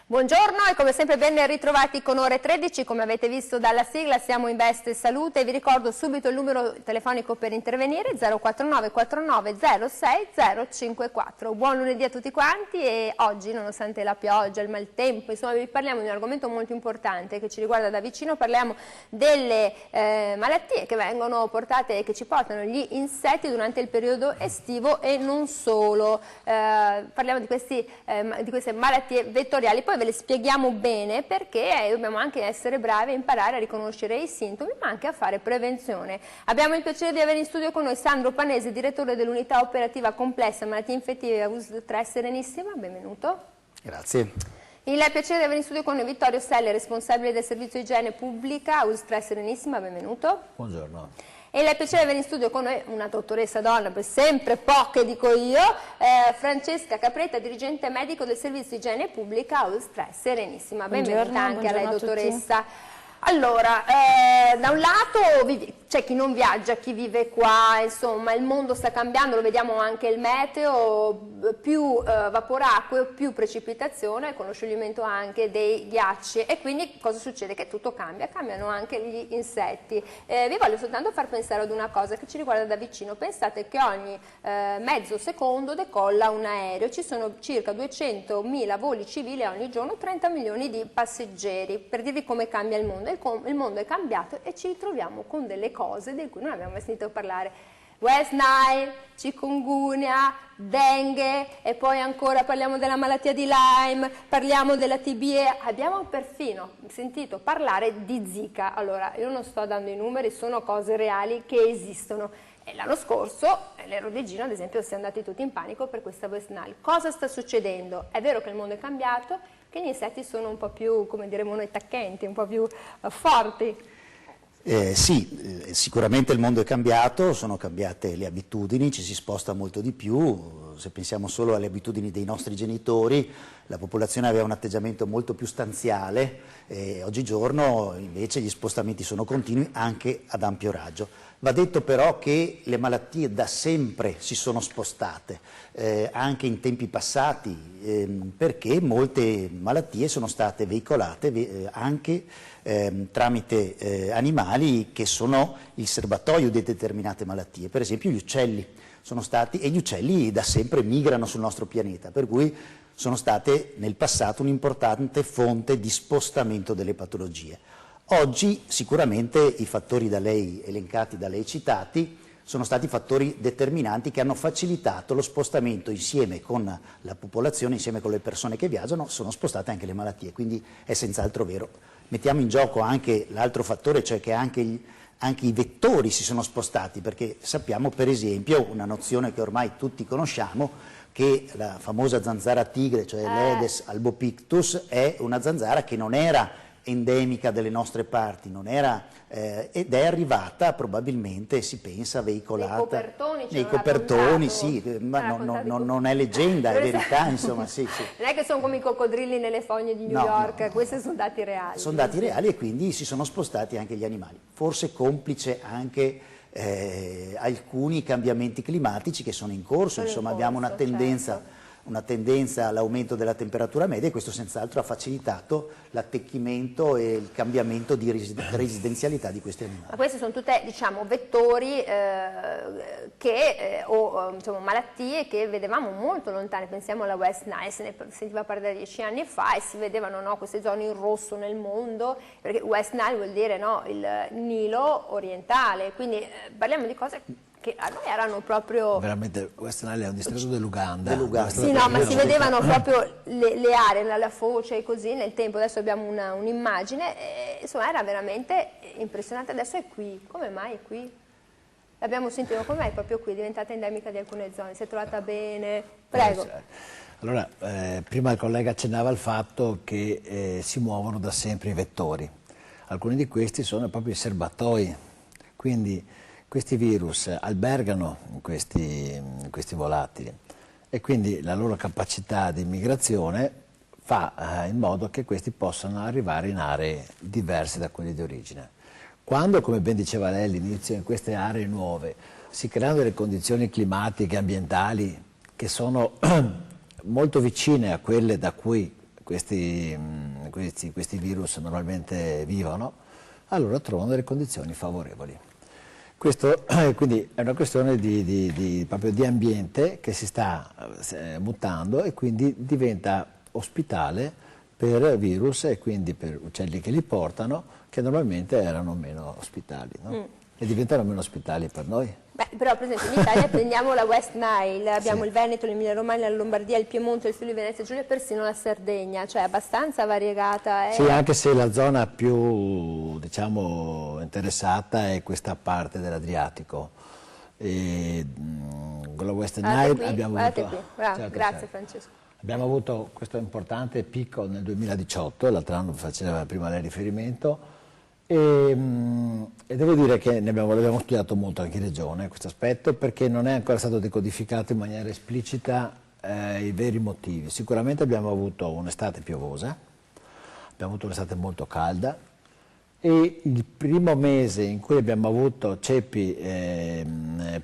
Buongiorno e come sempre ben ritrovati con Ore 13, come avete visto dalla sigla siamo in Veste Salute e vi ricordo subito il numero telefonico per intervenire 049 49 06 054. Buon lunedì a tutti quanti e oggi nonostante la pioggia, il maltempo, insomma vi parliamo di un argomento molto importante che ci riguarda da vicino, parliamo delle malattie che vengono portate e che ci portano gli insetti durante il periodo estivo e non solo, parliamo di queste malattie vettoriali, poi ve le spieghiamo bene perché dobbiamo anche essere bravi a imparare a riconoscere i sintomi ma anche a fare prevenzione. Abbiamo il piacere di avere in studio con noi Sandro Panese, direttore dell'unità operativa complessa malattie infettive a US3 Serenissima, benvenuto. Grazie. Il piacere di avere in studio con noi Vittorio Selle, responsabile del servizio igiene pubblica a US3 Serenissima, benvenuto. Buongiorno. E il piacere di avere in studio con noi una dottoressa donna, per sempre poche dico io, Francesca Capretta, dirigente medico del servizio igiene pubblica a US3 Serenissima. Benvenuta anche a lei dottoressa. Allora, da un lato c'è chi non viaggia, chi vive qua, insomma il mondo sta cambiando, lo vediamo anche il meteo, più vaporacqueo, più precipitazione con lo scioglimento anche dei ghiacci e quindi cosa succede? Che tutto cambia, cambiano anche gli insetti. Vi voglio soltanto far pensare ad una cosa che ci riguarda da vicino, pensate che ogni mezzo secondo decolla un aereo, ci sono circa 200.000 voli civili ogni giorno, 30 milioni di passeggeri, per dirvi come cambia il mondo. Il mondo è cambiato e ci ritroviamo con delle cose di cui non abbiamo mai sentito parlare. West Nile, chikungunya, dengue e poi ancora parliamo della malattia di Lyme, parliamo della TB, abbiamo perfino sentito parlare di Zika. Allora, io non sto dando i numeri, sono cose reali che esistono. L'anno scorso, l'Eurodigino ad esempio, si è andati tutti in panico per questa West Nile. Cosa sta succedendo? È vero che il mondo è cambiato, che gli insetti sono un po' più, come diremo noi, taccenti, un po' più forti. Sì, sicuramente il mondo è cambiato, sono cambiate le abitudini, ci si sposta molto di più, se pensiamo solo alle abitudini dei nostri genitori, la popolazione aveva un atteggiamento molto più stanziale e oggigiorno invece gli spostamenti sono continui anche ad ampio raggio. Va detto però che le malattie da sempre si sono spostate, anche in tempi passati, perché molte malattie sono state veicolate anche tramite animali che sono il serbatoio di determinate malattie, per esempio gli uccelli sono stati, e gli uccelli da sempre migrano sul nostro pianeta, per cui sono state nel passato un'importante fonte di spostamento delle patologie. Oggi sicuramente i fattori da lei elencati, da lei citati, sono stati fattori determinanti che hanno facilitato lo spostamento insieme con la popolazione, insieme con le persone che viaggiano, sono spostate anche le malattie, quindi è senz'altro vero. Mettiamo in gioco anche l'altro fattore, cioè che anche i vettori si sono spostati, perché sappiamo per esempio una nozione che ormai tutti conosciamo, che la famosa zanzara tigre, cioè l'Aedes albopictus, è una zanzara che non era endemica delle nostre parti, non era, ed è arrivata probabilmente, si pensa, veicolata nei copertoni, sì, ma non è leggenda, è verità, insomma, sì, sì. Non è che sono come i coccodrilli nelle fogne di New York, no. Questi sono dati reali. Sono dati reali e quindi si sono spostati anche gli animali, forse complice anche alcuni cambiamenti climatici che sono in corso, insomma abbiamo una tendenza... Certo. Una tendenza all'aumento della temperatura media e questo senz'altro ha facilitato l'attecchimento e il cambiamento di residenzialità di questi animali. Ma questi sono tutte, diciamo, vettori o insomma, malattie che vedevamo molto lontane, pensiamo alla West Nile, se ne sentiva parlare 10 anni fa e si vedevano, no, queste zone in rosso nel mondo, perché West Nile vuol dire, no, il Nilo orientale, quindi parliamo di cose che a noi erano proprio... Veramente West Nile è un distretto dell'Uganda. Sì, no, ma si vedevano proprio le aree, la foce e così nel tempo, adesso abbiamo un'immagine, insomma era veramente impressionante, adesso è qui, come mai è qui? L'abbiamo sentito, come mai è proprio qui, è diventata endemica di alcune zone, si è trovata bene, prego. Allora, prima il collega accennava al fatto che si muovono da sempre i vettori, alcuni di questi sono proprio i serbatoi, quindi questi virus albergano in questi volatili e quindi la loro capacità di migrazione fa in modo che questi possano arrivare in aree diverse da quelle di origine. Quando, come ben diceva lei all'inizio, in queste aree nuove si creano delle condizioni climatiche e ambientali che sono molto vicine a quelle da cui questi virus normalmente vivono, allora trovano delle condizioni favorevoli. Questo quindi è una questione proprio di ambiente che si sta mutando e quindi diventa ospitale per virus e quindi per uccelli che li portano, che normalmente erano meno ospitali, no? E diventano meno ospitali per noi. Beh, però per esempio in Italia prendiamo la West Nile, abbiamo il Veneto, l'Emilia Romagna, la Lombardia, il Piemonte, il Friuli, Venezia Giulia e persino la Sardegna, cioè abbastanza variegata. Sì, anche se la zona più, diciamo, interessata è questa parte dell'Adriatico. Con la West Nile abbiamo avuto... Bravo, grazie Francesco. Abbiamo avuto questo importante picco nel 2018, l'altro anno faceva prima lei riferimento, e devo dire che l'abbiamo studiato molto anche in Regione questo aspetto, perché non è ancora stato decodificato in maniera esplicita i veri motivi. Sicuramente abbiamo avuto un'estate piovosa, abbiamo avuto un'estate molto calda e il primo mese in cui abbiamo avuto ceppi,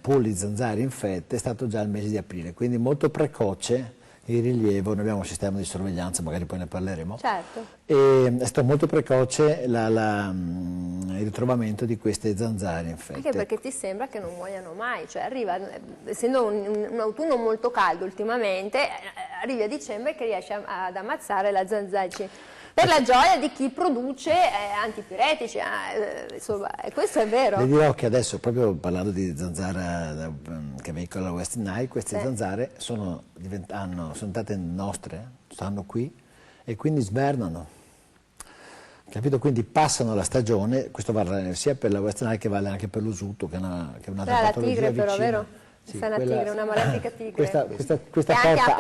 pulli, zanzare infette è stato già il mese di aprile, quindi molto precoce il rilievo. Noi abbiamo un sistema di sorveglianza, magari poi ne parleremo, certo. E è stato molto precoce il ritrovamento di queste zanzare infette. Anche perché ti sembra che non muoiano mai, cioè arriva, essendo un autunno molto caldo ultimamente, arrivi a dicembre che riesci ad ammazzare la zanzara. Per la gioia di chi produce antipiretici, insomma, questo è vero. Le dirò che adesso, proprio parlando di zanzara che veicola la West Nile, queste zanzare sono diventate nostre, stanno qui e quindi svernano. Capito? Quindi passano la stagione, questo vale sia per la West Nile che vale anche per l'usuto, che è un'altra patologia la tigre vicina. però, vero? Sì, una tigre, una malefica tigre. Questa porta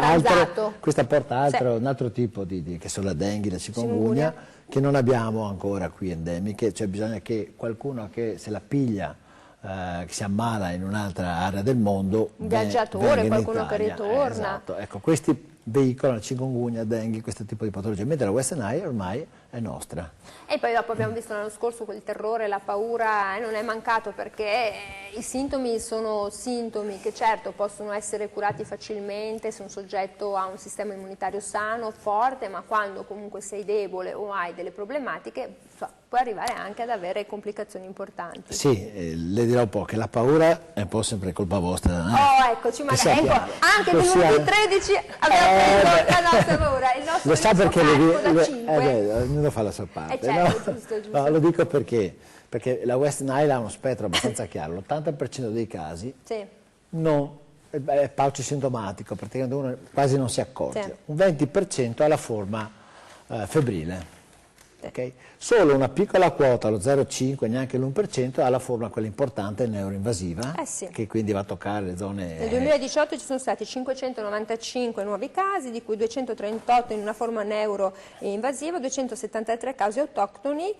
altro, un altro tipo che sono la dengue, la chikungunya, che non abbiamo ancora qui endemiche, cioè bisogna che qualcuno che se la piglia, che si ammala in un'altra area del mondo, un viaggiatore, qualcuno che ritorna. Esatto, ecco, questi veicolano chikungunya, dengue, questo tipo di patologie, mentre la West Nile ormai è nostra. E poi dopo abbiamo visto l'anno scorso quel terrore, la paura, non è mancato, perché i sintomi sono sintomi che certo possono essere curati facilmente se un soggetto ha un sistema immunitario sano, forte, ma quando comunque sei debole o hai delle problematiche puoi arrivare anche ad avere complicazioni importanti. Sì, le dirò un po' che la paura è un po' sempre colpa vostra. Oh, eccoci, magari ecco, anche minuti 13 abbiamo preso la nostra paura. Il nostro lo sa perché da 5. ognuno fa la sua parte. Certo, giusto. No, lo dico perché la West Nile ha uno spettro abbastanza chiaro, l'80% dei casi è pauci sintomatico, praticamente uno quasi non si accorge, un 20% ha la forma febbrile. Okay? Solo una piccola quota, lo 0,5, neanche l'1%, ha la forma quella importante neuroinvasiva, che quindi va a toccare le zone... Nel 2018 ci sono stati 595 nuovi casi, di cui 238 in una forma neuroinvasiva, 273 casi autoctoni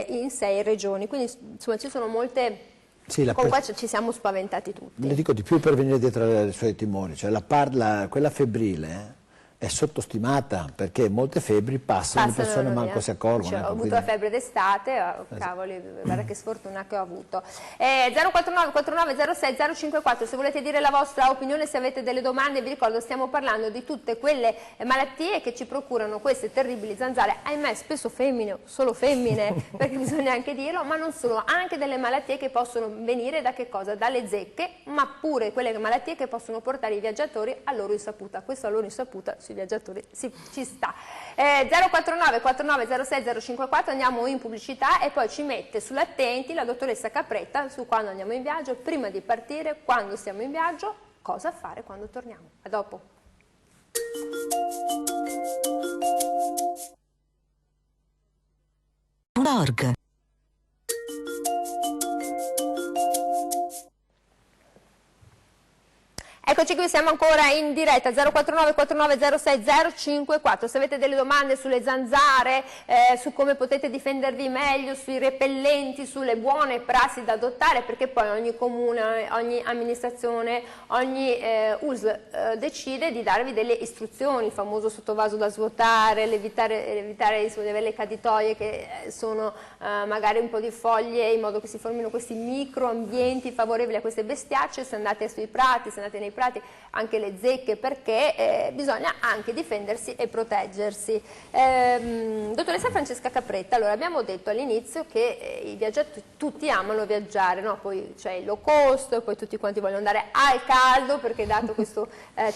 in 6 regioni, quindi insomma ci sono molte... Sì, comunque ci siamo spaventati tutti. Le dico di più per venire dietro ai suoi timori, cioè quella febbrile è sottostimata, perché molte febbri passano, le persone manco si accorgono. Cioè, ho avuto la febbre d'estate, cavoli, guarda che sfortuna che ho avuto. 049 49 06 054, se volete dire la vostra opinione, se avete delle domande, vi ricordo stiamo parlando di tutte quelle malattie che ci procurano queste terribili zanzare, ahimè spesso femmine, solo femmine, perché bisogna anche dirlo, ma non solo, anche delle malattie che possono venire da che cosa? Dalle zecche, ma pure quelle malattie che possono portare i viaggiatori a loro insaputa. Questo a loro insaputa sui viaggiatori ci sta. 049 49 06 054, andiamo in pubblicità e poi ci mette sull'attenti la dottoressa Capretta su quando andiamo in viaggio, prima di partire, quando siamo in viaggio, cosa fare quando torniamo. A dopo. .org. Eccoci qui, siamo ancora in diretta 049 4906 054. Se avete delle domande sulle zanzare, su come potete difendervi meglio, sui repellenti, sulle buone prassi da adottare, perché poi ogni comune, ogni amministrazione, ogni US decide di darvi delle istruzioni, il famoso sottovaso da svuotare, evitare di avere le caditoie che sono magari un po' di foglie, in modo che si formino questi microambienti favorevoli a queste bestiacce. Se andate sui prati, se andate nei prati, anche le zecche, perché bisogna anche difendersi e proteggersi. Dottoressa Francesca Capretta, allora abbiamo detto all'inizio che i viaggiatori, tutti amano viaggiare, no? Poi c'è il low cost, poi tutti quanti vogliono andare al caldo perché dato questo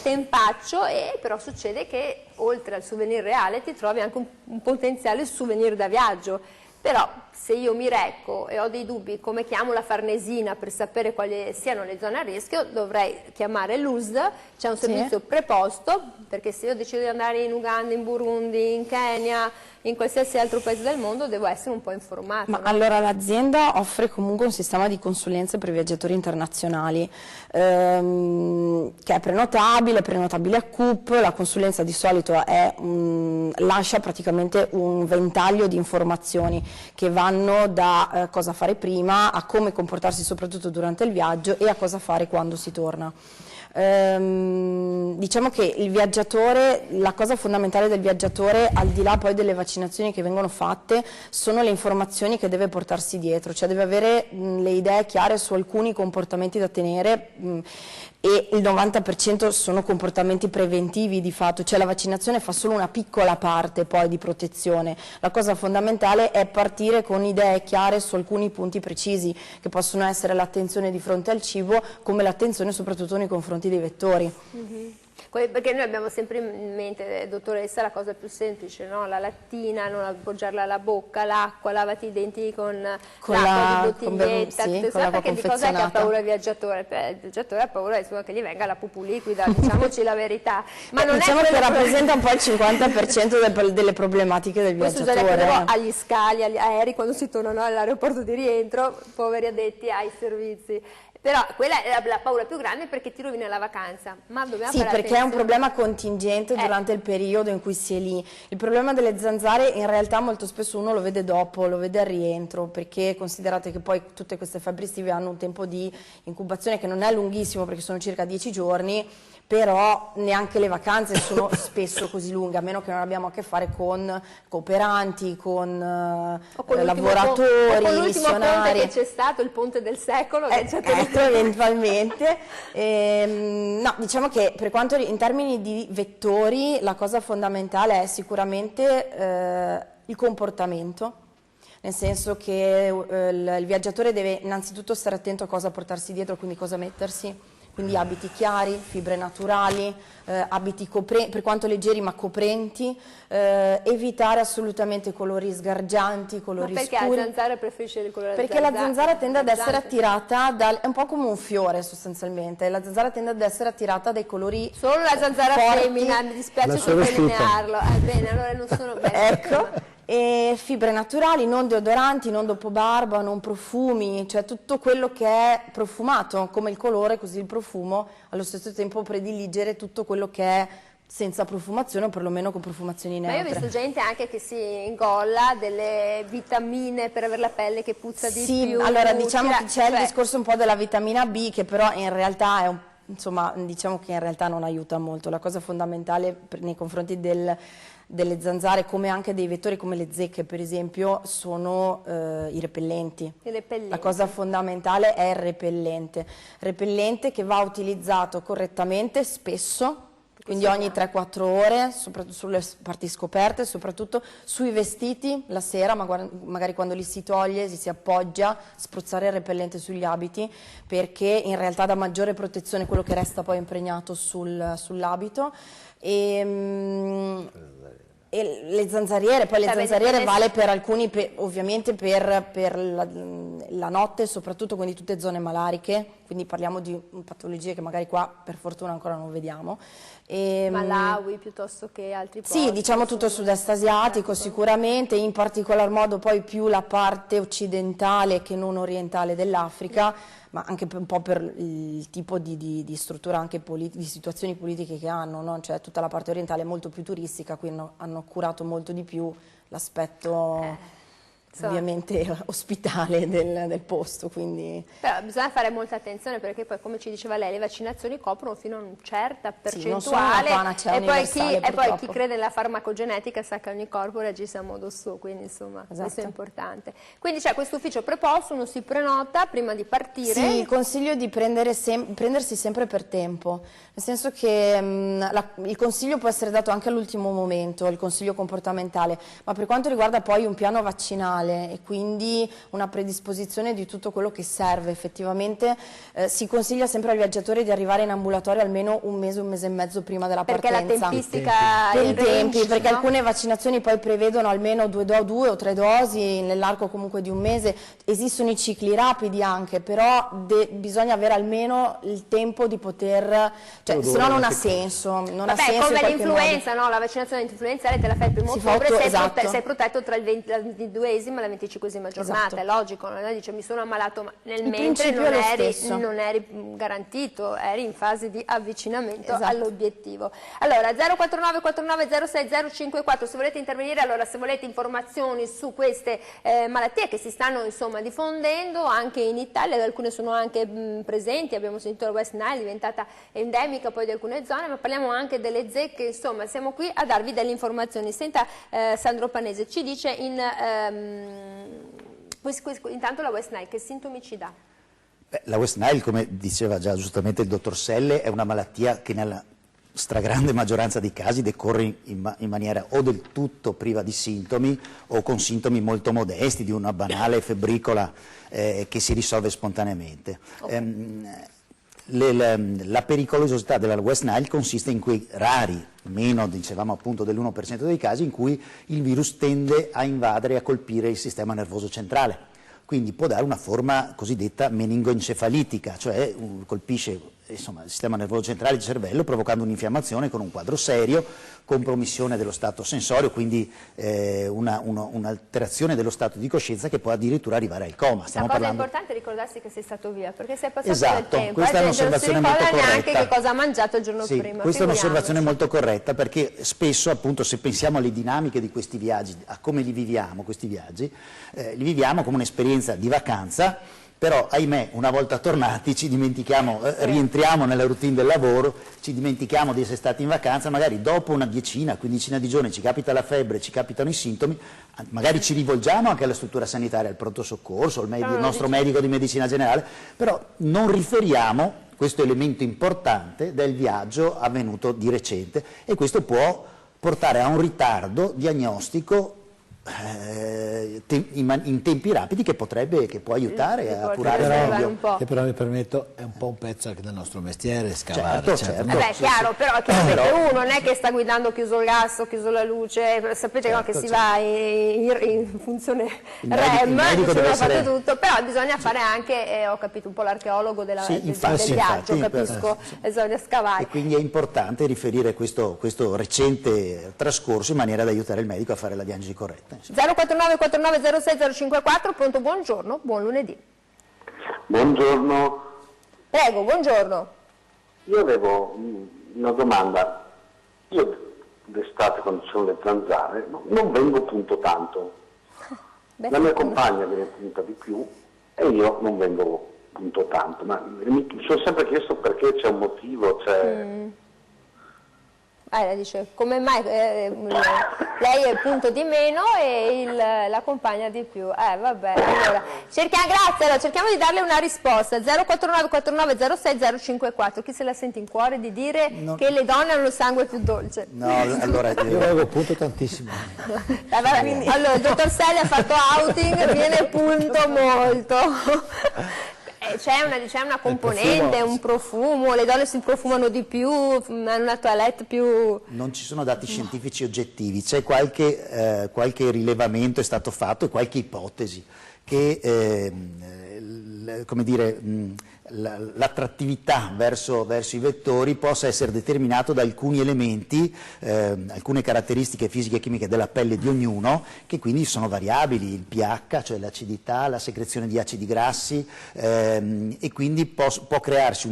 tempaccio, e però succede che oltre al souvenir reale ti trovi anche un potenziale souvenir da viaggio. Però se io mi recco e ho dei dubbi come chiamo la Farnesina per sapere quali siano le zone a rischio, dovrei chiamare l'USD, c'è un servizio preposto, perché se io decido di andare in Uganda, in Burundi, in Kenya, in qualsiasi altro paese del mondo, devo essere un po' informata. Ma no? Allora l'azienda offre comunque un sistema di consulenze per viaggiatori internazionali che è prenotabile a CUP. La consulenza di solito lascia praticamente un ventaglio di informazioni che vanno da cosa fare prima a come comportarsi soprattutto durante il viaggio e a cosa fare quando si torna. Diciamo che il viaggiatore, la cosa fondamentale del viaggiatore, al di là poi delle vaccinazioni che vengono fatte, sono le informazioni che deve portarsi dietro, cioè deve avere le idee chiare su alcuni comportamenti da tenere, e il 90% sono comportamenti preventivi di fatto, cioè la vaccinazione fa solo una piccola parte poi di protezione. La cosa fondamentale è partire con idee chiare su alcuni punti precisi, che possono essere l'attenzione di fronte al cibo, come l'attenzione soprattutto nei confronti dei vettori. Perché noi abbiamo sempre in mente, dottoressa, la cosa più semplice, no? La lattina, non appoggiarla alla bocca, l'acqua, lavati i denti con l'acqua di bottiglietta, perché di cosa è che ha paura il viaggiatore? Il viaggiatore ha paura che gli venga la pupù liquida, diciamoci la verità. Ma non diciamo è che rappresenta un po' il 50% delle problematiche del viaggiatore. Però agli scali, agli aerei, quando si tornano all'aeroporto di rientro, poveri addetti ai servizi. Però quella è la paura più grande, perché ti rovina la vacanza. Ma dobbiamo sì, perché è un problema contingente durante il periodo in cui si è lì. Il problema delle zanzare in realtà molto spesso uno lo vede dopo, lo vede al rientro, perché considerate che poi tutte queste febbri estive hanno un tempo di incubazione che non è lunghissimo, perché sono circa 10 giorni, però neanche le vacanze sono spesso così lunghe, a meno che non abbiamo a che fare con cooperanti, con lavoratori, con l'ultimo missionari. ponte che c'è stato, il ponte del secolo. Ecco, eventualmente. No, diciamo che per quanto in termini di vettori la cosa fondamentale è sicuramente il comportamento, nel senso che il viaggiatore deve innanzitutto stare attento a cosa portarsi dietro, quindi cosa mettersi. Quindi abiti chiari, fibre naturali, abiti per quanto leggeri ma coprenti, evitare assolutamente colori sgargianti, colori scuri. Ma perché la zanzara preferisce il colore Perché la zanzara tende ad essere attirata è un po' come un fiore sostanzialmente, la zanzara tende ad essere attirata dai colori solo la zanzara forti. Femmina, mi dispiace sottolinearlo. Bene, allora non sono bene. Ecco. E fibre naturali, non deodoranti, non dopo barba, non profumi, cioè tutto quello che è profumato, come il colore, così il profumo, allo stesso tempo prediligere tutto quello che è senza profumazione o perlomeno con profumazioni neutre. Ma io ho visto gente anche che si ingolla delle vitamine per avere la pelle che puzza di più. Sì, allora diciamo che c'è il discorso un po' della vitamina B, che però in realtà è insomma, diciamo che in realtà non aiuta molto. La cosa fondamentale nei confronti delle zanzare, come anche dei vettori come le zecche per esempio, sono i repellenti. La cosa fondamentale è il repellente che va utilizzato correttamente spesso, quindi ogni 3-4 ore, soprattutto sulle parti scoperte, soprattutto sui vestiti la sera, magari quando li si toglie, si appoggia, spruzzare il repellente sugli abiti, perché in realtà dà maggiore protezione quello che resta poi impregnato sull'abito. E le zanzariere, poi le zanzariere vale per alcuni, ovviamente per la notte soprattutto, quindi tutte zone malariche, quindi parliamo di patologie che magari qua per fortuna ancora non vediamo. Malawi piuttosto che altri posti. Sì, diciamo tutto il sud-est asiatico sicuramente, in particolar modo poi più la parte occidentale che non orientale dell'Africa, ma anche un po' per il tipo di struttura anche di situazioni politiche che hanno, no? Cioè tutta la parte orientale è molto più turistica, quindi hanno curato molto di più l'aspetto ovviamente ospitale del posto, quindi... Però bisogna fare molta attenzione perché poi, come ci diceva lei, le vaccinazioni coprono fino a una certa percentuale, non sono una panacea universale, e poi chi crede nella farmacogenetica sa che ogni corpo reagisce a modo suo, quindi insomma questo è importante. Quindi c'è questo ufficio preposto, uno si prenota prima di partire. Sì, consiglio di prendersi sempre per tempo, nel senso che il consiglio può essere dato anche all'ultimo momento, il consiglio comportamentale, ma per quanto riguarda poi un piano vaccinale e quindi una predisposizione di tutto quello che serve effettivamente, si consiglia sempre al viaggiatore di arrivare in ambulatorio almeno un mese e mezzo prima della partenza. Perché la tempistica per i tempi, perché no? alcune vaccinazioni poi prevedono almeno 2 o 3 dosi nell'arco comunque di un mese, esistono i cicli rapidi anche, però bisogna avere almeno il tempo di poter, cioè se no non ha senso. Non ha senso come l'influenza, no? La vaccinazione influenzale te la fai il 1° ottobre, sei protetto tra la 22esima e la 25esima giornata, è logico, non è dice mi sono ammalato, ma nel mentre non eri garantito, eri in fase di avvicinamento all'obiettivo. Allora 049 49 06 054, se volete intervenire, allora se volete informazioni su queste malattie che si stanno insomma diffondendo anche in Italia, alcune sono anche presenti, abbiamo sentito la West Nile diventata endemica poi di alcune zone, ma parliamo anche delle zecche, insomma siamo qui a darvi delle informazioni. Senta Sandro Panese, ci dice intanto la West Nile che sintomi ci dà? La West Nile, come diceva già giustamente il dottor Selle, è una malattia che nella stragrande maggioranza dei casi decorre in maniera o del tutto priva di sintomi o con sintomi molto modesti, di una banale febbricola che si risolve spontaneamente. La pericolosità della West Nile consiste in quei rari, meno dicevamo appunto dell'1% dei casi, in cui il virus tende a invadere e a colpire il sistema nervoso centrale. Quindi può dare una forma cosiddetta meningoencefalitica, cioè colpisce insomma, il sistema nervoso centrale del cervello provocando un'infiammazione con un quadro serio, compromissione dello stato sensorio, quindi un'alterazione dello stato di coscienza che può addirittura arrivare al coma. La cosa importante è ricordarsi che sei stato via, perché sei passato del tempo. Questa è un'osservazione molto corretta. Non si ricorda neanche che cosa ha mangiato il giorno prima. Questa è un'osservazione molto corretta, perché spesso appunto se pensiamo alle dinamiche di questi viaggi, a come li viviamo questi viaggi, li viviamo come un'esperienza di vacanza, però ahimè una volta tornati ci dimentichiamo, rientriamo nella routine del lavoro, ci dimentichiamo di essere stati in vacanza, magari dopo una 10-15 di giorni ci capita la febbre, ci capitano i sintomi, magari ci rivolgiamo anche alla struttura sanitaria, al pronto soccorso, al nostro medico di medicina generale, però non riferiamo questo elemento importante del viaggio avvenuto di recente e questo può portare a un ritardo diagnostico in tempi rapidi che può aiutare a curare meglio. Che però mi permetto, è un po' un pezzo anche del nostro mestiere, scavare. Certo. Chiaro, però uno non è che sta guidando chiuso il gas o chiuso la luce, sapete che si va in funzione REM, bisogna fare tutto, però bisogna fare anche, ho capito, un po' l'archeologo del viaggio, capisco, bisogna scavare. E quindi è importante riferire questo recente trascorso in maniera da aiutare il medico a fare la diagnosi corretta. 049 49 06 054, pronto, buongiorno, buon lunedì. Buongiorno. Prego, buongiorno. Io avevo una domanda. Io d'estate quando ci sono le zanzare non vengo punto tanto. La mia compagna viene punta di più e io non vengo punto tanto. Ma mi sono sempre chiesto perché, c'è un motivo, Dice, come mai lei è il punto di meno e la compagna di più? Vabbè, allora, cerchiamo di darle una risposta. 049 49 06 054, chi se la sente in cuore di dire che le donne hanno il sangue più dolce? No, allora io avevo punto tantissimo. Allora, il dottor Selle ha fatto outing, viene punto molto. C'è una componente, un profumo, le donne si profumano di più, hanno una toilette più... Non ci sono dati scientifici oggettivi, c'è qualche rilevamento è stato fatto e qualche ipotesi che come dire, l'attrattività verso i vettori possa essere determinato da alcuni elementi, alcune caratteristiche fisiche e chimiche della pelle di ognuno, che quindi sono variabili, il pH, cioè l'acidità, la secrezione di acidi grassi, e quindi può crearsi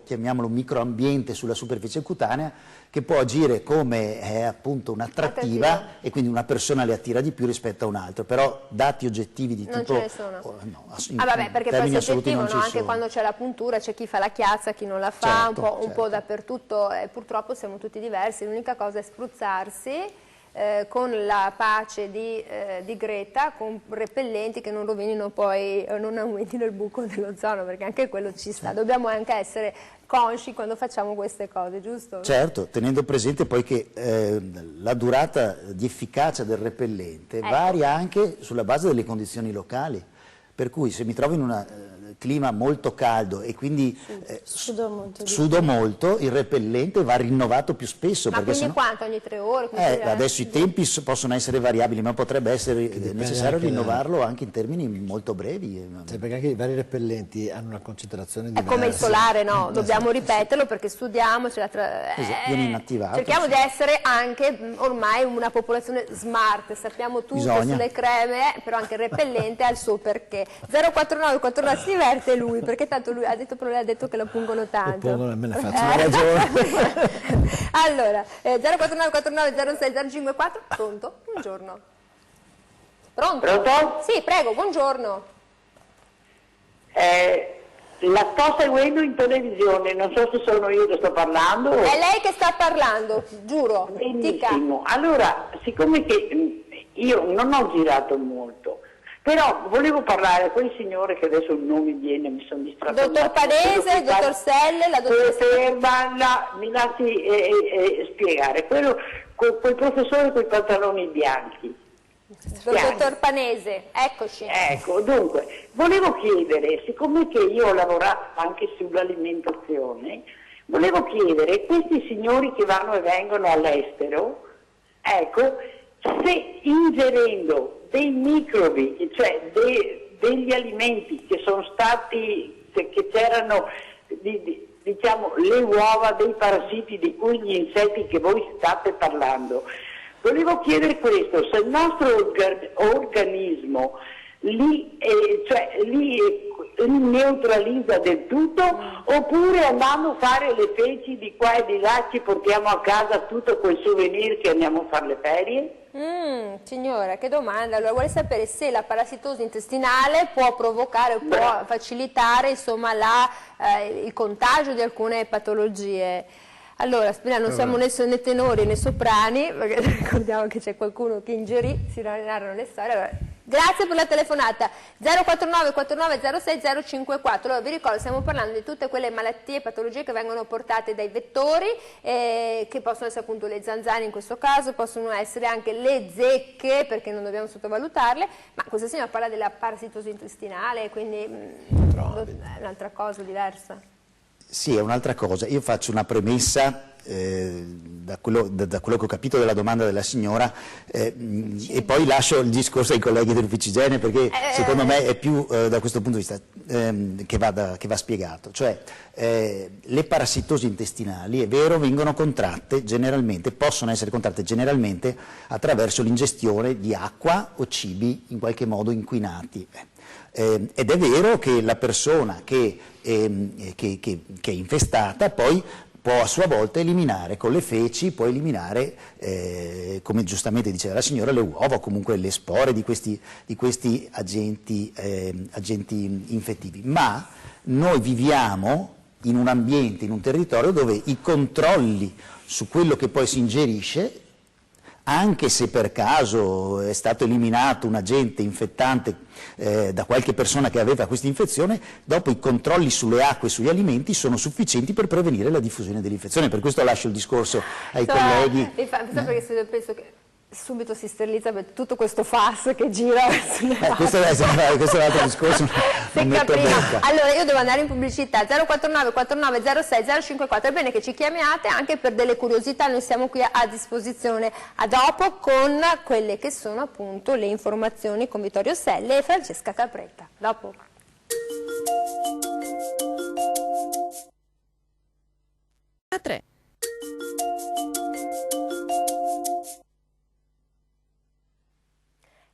chiamiamolo microambiente sulla superficie cutanea, che può agire come appunto un'attrattiva e quindi una persona le attira di più rispetto a un altro, però dati oggettivi di non tipo... ce ne sono. No, vabbè, perché poi è soggettivo, no? Anche quando c'è la puntura c'è chi fa la chiazza, chi non la fa, certo, un po' dappertutto, purtroppo siamo tutti diversi, l'unica cosa è spruzzarsi con la pace di Greta, con repellenti che non rovinino poi, non aumentino il buco dell'ozono, perché anche quello ci sta. Dobbiamo anche essere consci quando facciamo queste cose, giusto? Certo, tenendo presente poi che la durata di efficacia del repellente varia anche sulla base delle condizioni locali, per cui se mi trovo in un clima molto caldo e quindi sudo molto, il repellente va rinnovato più spesso. Ma quindi quanto? Ogni 3 ore? Adesso i tempi possono essere variabili, ma potrebbe essere necessario rinnovarlo anche in termini molto brevi. Perché anche i vari repellenti hanno una concentrazione diversa. È come il solare, no? Dobbiamo ripeterlo perché studiamo, viene inattivato. Cerchiamo di essere anche ormai una popolazione smart, sappiamo tutto sulle creme, però anche il repellente ha il suo perché. 049 49 si diverte lui, perché tanto lui ha detto che lo pungono tanto. Me ne faccio una ragione. Allora, 049 49 06 054, pronto? Buongiorno. Pronto? Pronto? Sì, prego, buongiorno. La sto seguendo in televisione, non so se sono io che sto parlando. È lei che sta parlando, giuro. Benissimo. Allora, siccome che io non ho girato molto, però volevo parlare a quel signore che adesso il nome viene, mi sono distratta. Dottor Panese, dottor Selle, la dottoressa... mi lasci spiegare, quel professore con i pantaloni bianchi. Dottor Panese, eccoci. Ecco, dunque, volevo chiedere, siccome che io ho lavorato anche sull'alimentazione, volevo chiedere, questi signori che vanno e vengono all'estero, ecco, se ingerendo dei microbi, cioè degli alimenti che sono stati, che c'erano, diciamo, le uova dei parassiti di cui gli insetti che voi state parlando, volevo chiedere questo, se il nostro organismo li neutralizza del tutto, oppure andando a fare le feci di qua e di là ci portiamo a casa tutto quel souvenir che andiamo a fare le ferie? Signora, che domanda. Allora, vuole sapere se la parassitosi intestinale può provocare, può facilitare insomma il contagio di alcune patologie. Allora, speriamo, non siamo né tenori né soprani, perché ricordiamo che c'è qualcuno che ingerì, si narrano le storie. Allora, grazie per la telefonata. 049 49 06 054. Allora, vi ricordo, stiamo parlando di tutte quelle malattie e patologie che vengono portate dai vettori, che possono essere appunto le zanzare in questo caso, possono essere anche le zecche, perché non dobbiamo sottovalutarle, ma questa signora parla della parassitosi intestinale, quindi è un'altra cosa diversa. Sì, è un'altra cosa. Io faccio una premessa da quello che ho capito della domanda della signora e poi lascio il discorso ai colleghi dell'Ufficio Igiene, perché secondo me è più da questo punto di vista che va spiegato. Cioè, le parassitosi intestinali, è vero, vengono contratte generalmente, possono essere contratte generalmente attraverso l'ingestione di acqua o cibi in qualche modo inquinati. Ed è vero che la persona che è infestata poi può a sua volta eliminare con le feci, può eliminare, come giustamente diceva la signora, le uova o comunque le spore di questi agenti infettivi. Ma noi viviamo in un ambiente, in un territorio dove i controlli su quello che poi si ingerisce, anche se per caso è stato eliminato un agente infettante da qualche persona che aveva questa infezione, dopo i controlli sulle acque e sugli alimenti sono sufficienti per prevenire la diffusione dell'infezione. Per questo lascio il discorso ai colleghi. Perché penso che subito si sterilizza per tutto questo FAS che gira questo è l'altro discorso. Allora io devo andare in pubblicità. 049 49 06 054. È bene che ci chiamiate anche per delle curiosità, noi siamo qui a disposizione. A dopo con quelle che sono appunto le informazioni con Vittorio Selle e Francesca Capretta. Dopo. 3.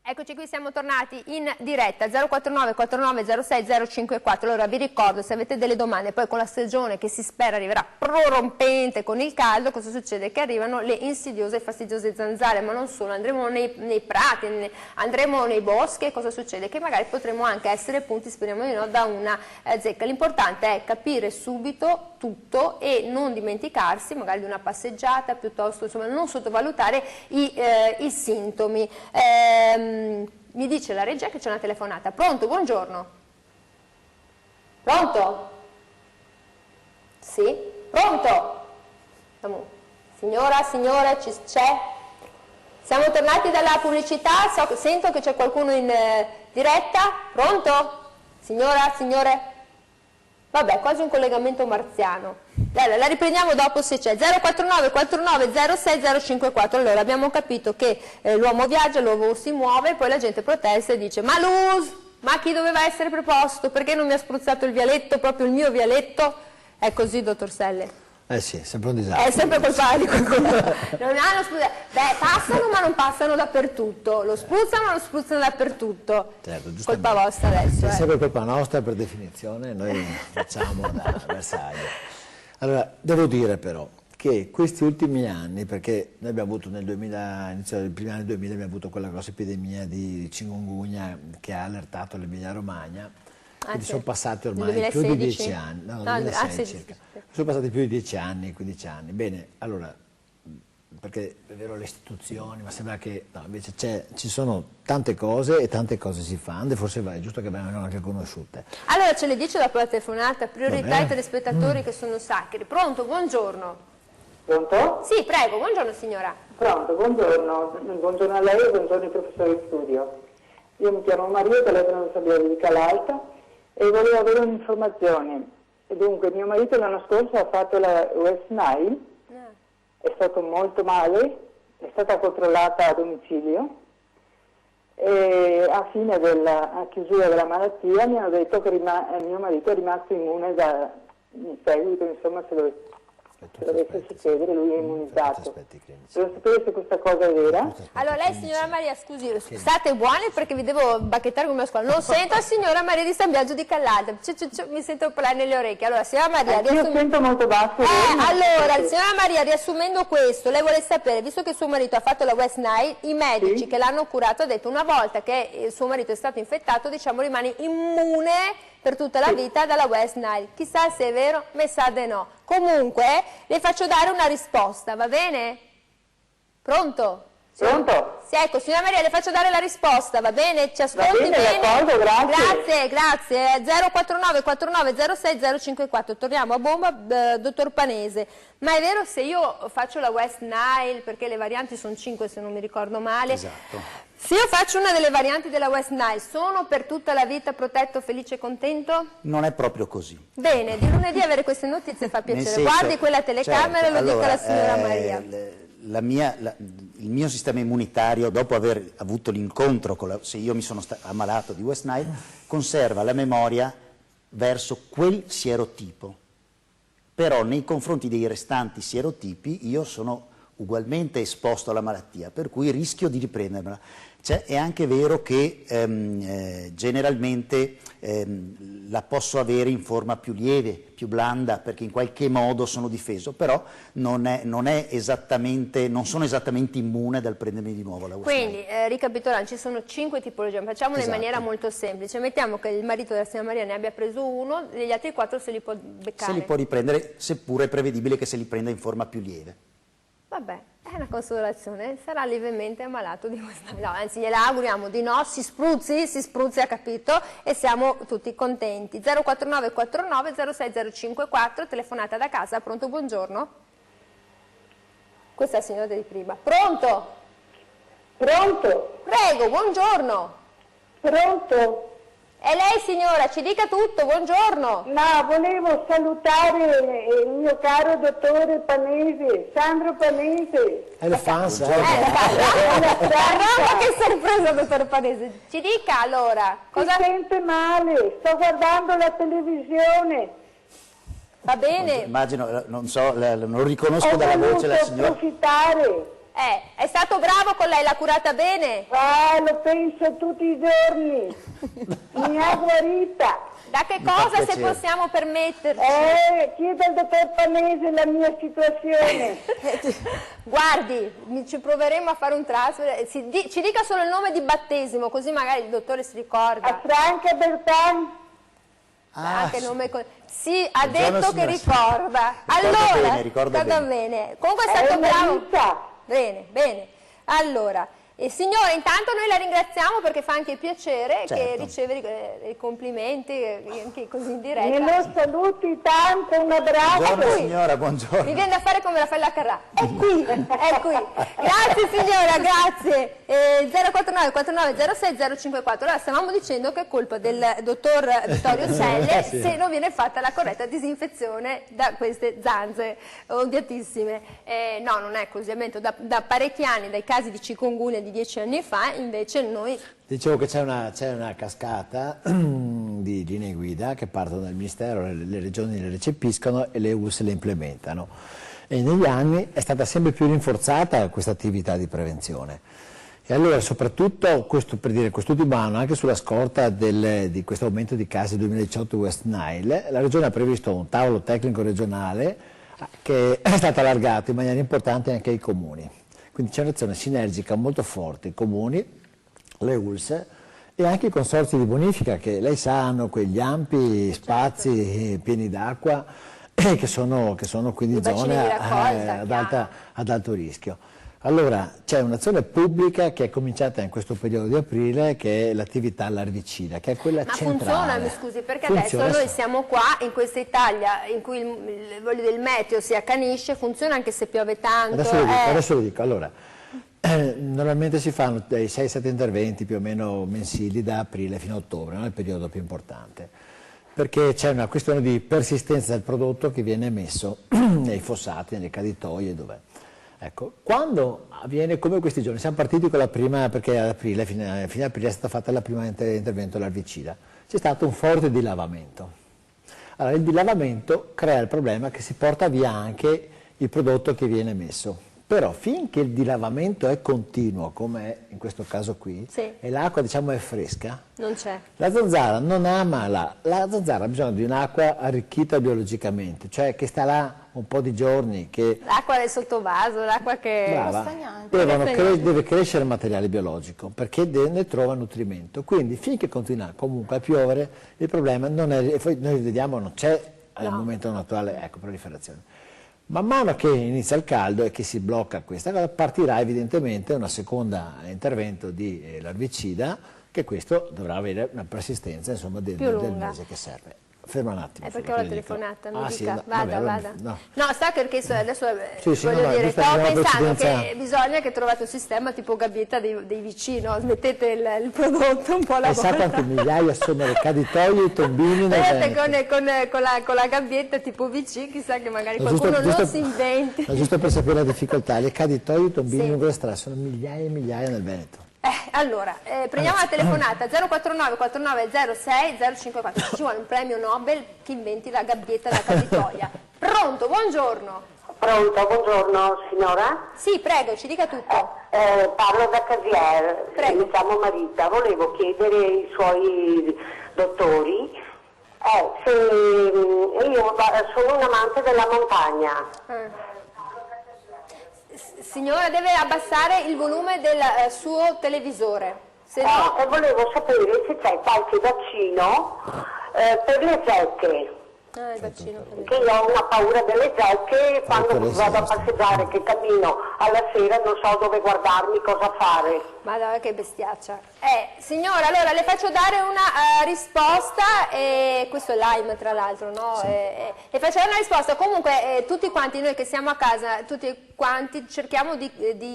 Eccoci qui, siamo tornati in diretta 049 49 06 054. Allora vi ricordo, se avete delle domande, poi con la stagione che si spera arriverà prorompente con il caldo, cosa succede? Che arrivano le insidiose e fastidiose zanzare, ma non solo, andremo nei prati, andremo nei boschi e cosa succede? Che magari potremo anche essere punti, speriamo di no, da una zecca. L'importante è capire subito tutto e non dimenticarsi magari di una passeggiata, piuttosto insomma non sottovalutare i sintomi. Mi dice la regia che c'è una telefonata. Pronto? Buongiorno. Pronto? Sì? Pronto? Signora, signore, c'è? Siamo tornati dalla pubblicità, sento che c'è qualcuno in diretta. Pronto? Signora, signore? Vabbè, quasi un collegamento marziano. Allora, la riprendiamo dopo se c'è. 049 49 06 054. Allora, abbiamo capito che l'uomo viaggia, l'uomo si muove, poi la gente protesta e dice: ma Luz, ma chi doveva essere preposto? Perché non mi ha spruzzato il vialetto, proprio il mio vialetto? È così, dottor Selle? Eh sì, è sempre un disastro. È sempre colpa di qualcuno. Non hanno spruzzato. Beh, passano ma non passano dappertutto. Lo spruzzano ma lo spruzzano dappertutto. Certo, colpa vostra adesso. È sempre colpa nostra per definizione, noi facciamo da bersaglio. Allora, devo dire però che questi ultimi anni, perché noi abbiamo avuto nel 2000, inizio dei primi anni 2000, abbiamo avuto quella grossa epidemia di chikungunya che ha allertato l'Emilia Romagna, quindi sono passati ormai più di 10 anni, no, 2006 circa. Sono passati più di 10 anni, 15 anni. Bene, allora, perché è vero le istituzioni, ma sembra che no, invece ci sono tante cose e tante cose si fanno e forse è giusto che vengano anche conosciute. Allora ce le dice dopo la telefonata, priorità ai telespettatori che sono sacri. Pronto, buongiorno. Pronto? Sì, prego, buongiorno signora. Pronto, buongiorno. Buongiorno a lei e buongiorno ai professori di studio. Io mi chiamo Maria, telefono da Sabbia di Calalta e volevo avere un'informazione. Dunque, mio marito l'anno scorso ha fatto la West Nile, è stato molto male, è stata controllata a domicilio e a fine a chiusura della malattia mi hanno detto che mio marito è rimasto immune in seguito, insomma, se dovesse succedere, lui è immunizzato. Devo sapere se questa cosa è vera. Allora lei signora Maria, scusi, state buone perché vi devo bacchettare come una scuola. Non sento la signora Maria di San Biagio di Callalta, mi sento parlare nelle orecchie. Allora signora Maria, io sento molto basso. Allora signora Maria, riassumendo questo, lei vuole sapere, visto che suo marito ha fatto la West Nile, i medici che l'hanno curato ha detto una volta che il suo marito è stato infettato, diciamo rimane immune per tutta la vita dalla West Nile. Chissà se è vero, me sa de no. Comunque le faccio dare una risposta, va bene? Pronto? Pronto? Sì, ecco, signora Maria, le faccio dare la risposta, va bene? Ci ascolti bene? D'accordo, grazie. Grazie. 049 49 06 054. Torniamo a bomba, dottor Panese. Ma è vero, se io faccio la West Nile, perché le varianti sono 5 se non mi ricordo male. Esatto. Se io faccio una delle varianti della West Nile, sono per tutta la vita protetto, felice e contento? Non è proprio così. Bene, di lunedì avere queste notizie fa piacere. Guardi quella telecamera e lo dica alla signora Maria. Il mio sistema immunitario, dopo aver avuto l'incontro, se io mi sono ammalato di West Nile, conserva la memoria verso quel sierotipo. Però nei confronti dei restanti sierotipi io sono ugualmente esposto alla malattia, per cui rischio di riprendermela. È anche vero che generalmente la posso avere in forma più lieve, più blanda, perché in qualche modo sono difeso, però non sono esattamente immune dal prendermi di nuovo la West Nile. Quindi, ricapitolando, ci sono 5 tipologie, facciamolo in maniera molto semplice. Mettiamo che il marito della signora Maria ne abbia preso uno, gli altri 4 se li può beccare. Se li può riprendere, seppure è prevedibile che se li prenda in forma più lieve. Vabbè, è una consolazione, sarà lievemente ammalato di questa. No, anzi gliela auguriamo di no, si spruzzi, ha capito, e siamo tutti contenti. 049 49 06 054, telefonata da casa, pronto, buongiorno? Questa è la signora di prima. Pronto? Pronto? Prego, buongiorno. Pronto? E lei signora, ci dica tutto, buongiorno. No, volevo salutare il mio caro dottore Panese, Sandro Panese. È il fan, Che sorpresa, dottor Panese. Ci dica allora. Cosa... Si sente male, sto guardando la televisione. Va bene. Immagino, non so, non riconosco dalla voce la signora. Approfittare. È stato bravo con lei, l'ha curata bene? Lo penso tutti i giorni. Mi ha guarita. Da che cosa, se possiamo permetterci? Chiedo al dottor Panese la mia situazione. Guardi, ci proveremo a fare un transfer. Ci dica solo il nome di battesimo, così magari il dottore si ricorda. A Franca Bertan. Anche nome sì, ha detto che ricorda. Allora, ricorda bene. Comunque è stato bravo. Bene, bene. Allora, signore, intanto noi la ringraziamo perché fa anche piacere che riceve i complimenti, anche così in diretta. Me lo saluti tanto, un abbraccio. Buongiorno signora, buongiorno. Mi viene da fare come Raffaella Carrà. È qui, è qui. Grazie signora, grazie. 049 4906 054. Allora, stavamo dicendo che è colpa del dottor Vittorio Celle se non viene fatta la corretta disinfezione da queste zanze odiatissime. No, non è così, da parecchi anni, dai casi di chikungunya di 10 anni fa, invece noi... Dicevo che c'è una cascata di linee guida che partono dal Ministero, le regioni le recepiscono e le ULSS le implementano. E negli anni è stata sempre più rinforzata questa attività di prevenzione. E allora soprattutto, quest'ultimo anno, anche sulla scorta di questo aumento di casi 2018 West Nile, la Regione ha previsto un tavolo tecnico regionale che è stato allargato in maniera importante anche ai comuni. Quindi c'è un'azione sinergica molto forte, i comuni, le ULSS e anche i consorzi di bonifica che lei sa hanno quegli ampi spazi pieni d'acqua che sono quindi zone ad alto rischio. Allora c'è un'azione pubblica che è cominciata in questo periodo di aprile, che è l'attività larvicida, che è quella centrale. Ma funziona, mi scusi, perché adesso noi siamo qua in questa Italia in cui il meteo si accanisce, funziona anche se piove tanto. Adesso lo dico. Allora, normalmente si fanno dei 6-7 interventi più o meno mensili da aprile fino a ottobre, non è il periodo più importante, perché c'è una questione di persistenza del prodotto che viene emesso nei fossati, nelle caditoie, dov'è. Ecco, quando avviene come questi giorni, siamo partiti con la prima, perché ad aprile, fine aprile è stata fatta la prima intervento larvicida, c'è stato un forte dilavamento. Allora il dilavamento crea il problema che si porta via anche il prodotto che viene emesso. Però finché il dilavamento è continuo, come è in questo caso qui, e l'acqua diciamo è fresca, non c'è. La zanzara non ama la zanzara ha bisogno di un'acqua arricchita biologicamente, cioè che sta là un po' di giorni. L'acqua del sottovaso, l'acqua che... Deve crescere il materiale biologico, perché ne trova nutrimento. Quindi finché continua comunque a piovere, il problema non è... Noi vediamo non c'è al momento attuale proliferazione. Man mano che inizia il caldo e che si blocca questa cosa, partirà evidentemente una seconda intervento di larvicida, che questo dovrà avere una persistenza insomma, del mese che serve. Ferma un attimo. Perché ho la telefonata, mi dica. Sì, vada. No, sa perché adesso voglio dire, stavo pensando che bisogna che trovate un sistema tipo gabbietta dei vicini, smettete il prodotto un po' alla volta. Sa quante migliaia sono le caditoie e i tombini con la gabbietta tipo vicini, chissà che magari qualcuno non si inventi. Giusto per sapere la difficoltà, le caditoie e i tombini lungo le strade sono migliaia e migliaia nel Veneto. Allora, prendiamo la telefonata 049 4906 054. Ci vuole un premio Nobel che inventi la gabbietta da caditoia. Pronto, buongiorno. Pronto, buongiorno signora? Sì, prego, ci dica tutto. Parlo da Casier, mi chiamo Marita, volevo chiedere ai suoi dottori se io sono un amante della montagna. Signora, deve abbassare il volume del suo televisore. E volevo sapere se c'è qualche vaccino per le zecche. Il vaccino. Che io ho una paura delle zecche, quando vado a passeggiare, che cammino alla sera, non so dove guardarmi, cosa fare. Madonna, che bestiaccia. Signora, allora le faccio dare una risposta, e questo è Lyme tra l'altro, no? Sì. Le faccio dare una risposta. Comunque tutti quanti noi che siamo a casa, tutti quanti cerchiamo di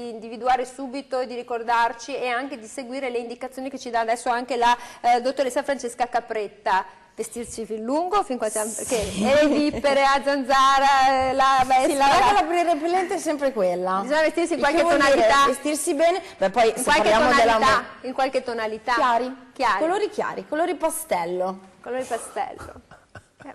individuare subito e di ricordarci e anche di seguire le indicazioni che ci dà adesso anche la dottoressa Francesca Capretta. Vestirsi fin lungo, fin quasi, perché le vippere a zanzara, la veste. Sì, la regola per il repellente è sempre quella. Bisogna vestirsi in Il che qualche vuol dire tonalità. vestirsi bene, beh poi In se qualche parliamo tonalità, in qualche tonalità. chiari, colori pastello. Colori pastello.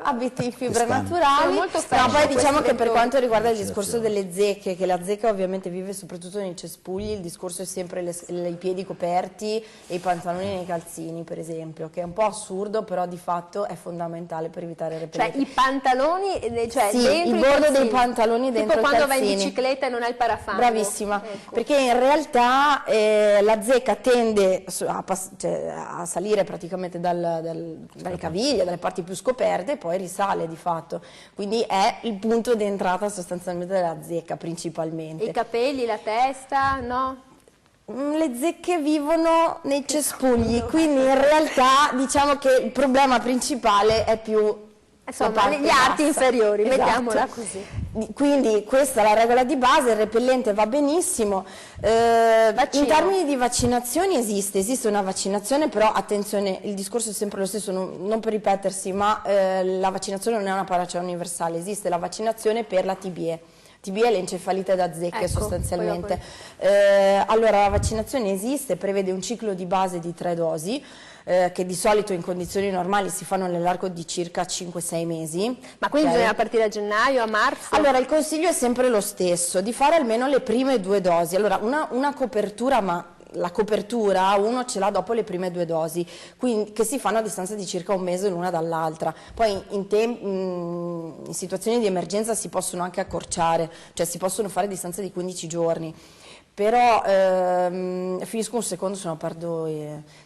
Abiti in fibre Quest'anno. naturali. Sono molto No, fashion poi diciamo questi che per vettori. quanto riguarda il discorso delle zecche, che la zecca ovviamente vive soprattutto nei cespugli, il discorso è sempre i piedi coperti e i pantaloni nei calzini, per esempio, che è un po' assurdo, però di fatto è fondamentale per evitare il Cioè repellente. i pantaloni, cioè Sì, dentro il i bordo calzini. dei pantaloni dentro tipo i quando vai in calzini. bicicletta e non hai il parafango. Bravissima, Ecco. perché in realtà la zecca tende a salire praticamente dalle caviglie, dalle parti più scoperte e poi risale di fatto, quindi è il punto di entrata sostanzialmente della zecca principalmente. E i capelli, la testa, no? Le zecche vivono nei cespugli, quindi in realtà diciamo che il problema principale è più Insomma, la parte gli arti bassa. inferiori, Esatto. mettiamola così. Quindi questa è la regola di base, il repellente va benissimo. In termini di vaccinazioni esiste una vaccinazione, però attenzione, il discorso è sempre lo stesso, non per ripetersi, ma la vaccinazione non è una panacea universale, esiste la vaccinazione per la TBE. TBE è l'encefalite da zecche, Ecco, sostanzialmente. Allora la vaccinazione esiste, prevede un ciclo di base di 3 dosi, che di solito in condizioni normali si fanno nell'arco di circa 5-6 mesi. Ma quindi ok? bisogna partire a gennaio, a marzo? Allora il consiglio è sempre lo stesso, di fare almeno le prime 2 dosi. Allora una copertura, ma la copertura uno ce l'ha dopo le prime 2 dosi, quindi, che si fanno a distanza di circa un mese l'una dall'altra. Poi in situazioni di emergenza si possono anche accorciare, cioè si possono fare a distanza di 15 giorni. Però finisco un secondo se no perdo.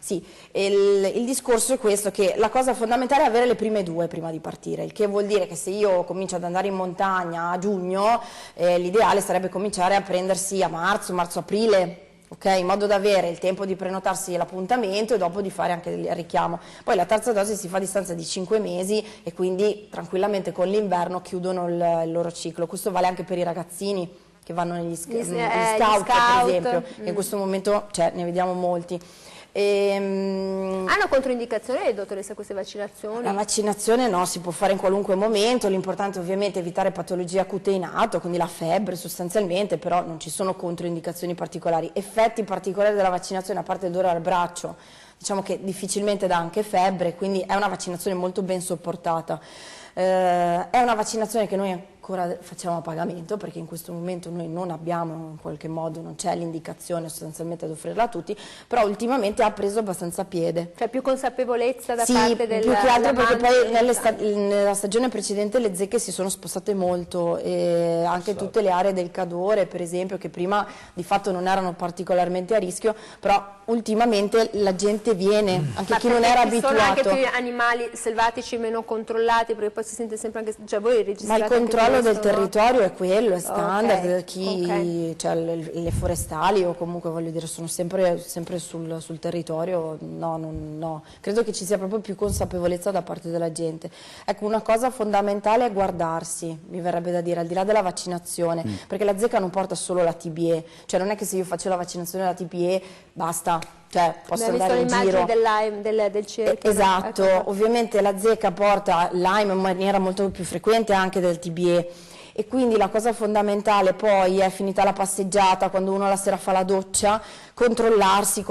Sì, il discorso è questo, che la cosa fondamentale è avere le prime 2 prima di partire, il che vuol dire che se io comincio ad andare in montagna a giugno, l'ideale sarebbe cominciare a prendersi a marzo-aprile, okay? In modo da avere il tempo di prenotarsi l'appuntamento e dopo di fare anche il richiamo. Poi la terza dose si fa a distanza di 5 mesi e quindi tranquillamente con l'inverno chiudono il loro ciclo. Questo vale anche per i ragazzini che vanno negli scout, per esempio, in questo momento ne vediamo molti. Hanno controindicazioni, dottoressa, queste vaccinazioni? La vaccinazione no, si può fare in qualunque momento, l'importante ovviamente è evitare patologie acute in atto, quindi la febbre sostanzialmente, però non ci sono controindicazioni particolari. Effetti particolari della vaccinazione, a parte il dolore al braccio, diciamo che difficilmente dà anche febbre, quindi è una vaccinazione molto ben sopportata. È una vaccinazione che noi ancora facciamo a pagamento, perché in questo momento noi non abbiamo, in qualche modo non c'è l'indicazione sostanzialmente ad offrirla a tutti, però ultimamente ha preso abbastanza piede. Cioè più consapevolezza da parte del più che altro perché poi amante. nella stagione precedente le zecche si sono spostate molto, e anche tutte le aree del Cadore per esempio, che prima di fatto non erano particolarmente a rischio, però ultimamente la gente viene, anche chi non era abituato. Sono anche più animali selvatici meno controllati, perché poi si sente sempre anche, cioè voi registrate. Ma il controllo questo, del territorio è quello, è standard, Okay. cioè le forestali o comunque voglio dire sono sempre sul territorio, no, credo che ci sia proprio più consapevolezza da parte della gente. Ecco, una cosa fondamentale è guardarsi, mi verrebbe da dire, al di là della vaccinazione, perché la zecca non porta solo la TBE, cioè non è che se io faccio la vaccinazione della TBE basta, cioè posso andare in giro. Abbiamo visto l'immagine del cerchio. Esatto, Ecco. Ovviamente la zecca porta Lyme in maniera molto più frequente anche del TBE, e quindi la cosa fondamentale poi è, finita la passeggiata, quando uno la sera fa la doccia, controllarsi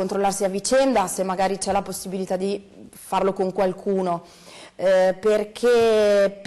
a vicenda, se magari c'è la possibilità di farlo con qualcuno, perché